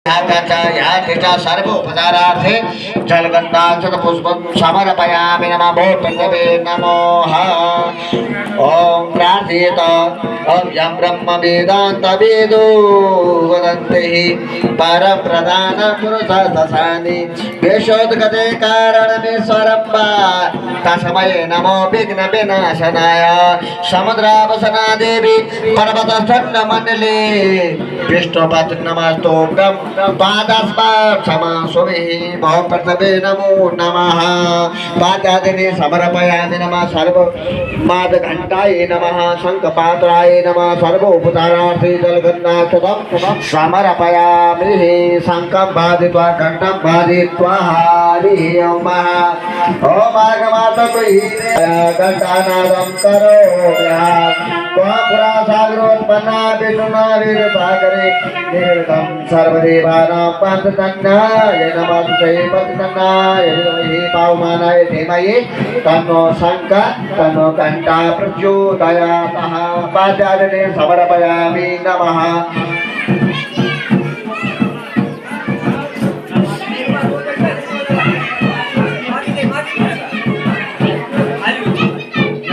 याच्या सर्व उपचारार्थे जलगंधाचल पुष्पं समर्पयामि नमो पल्लवे नमः ओम प्रार्थयेत अव्यं ब्रह्म वेदांत वेदो वदन्ति परप्रधान पुरुष ससानि वेशोद्गते कारणमेश्वरम्बा तस्मै नमो विघ्न विनाशनाय समुद्रावसना देवी पर्वतस्थण्डमण्डले विष्णुपद नमस्तो पादस्मात् समासुभिः भवप्रतवे नमो नमः पादादिने समर्पयामि नमः सर्व मादघण्टाय नमः शङ्खपात्राय नमः सर्वोपचारार्थे जलगन्नाथं समर्पयामि शङ्खं बाधित्वा घण्टं बाधित्वा हरिः ओम घण्टानादं करोमि सागरोत्पन्ना विष्णुना वीरसागरे निर्गतं सर्वदेवानां पंचतन्नाय नमः पंचतन्नाय धीमहि पावमानाय धीमहि तन्नो शङ्ख तन्नो घण्टा प्रचोदयात् पादादिने समर्पयामि नमः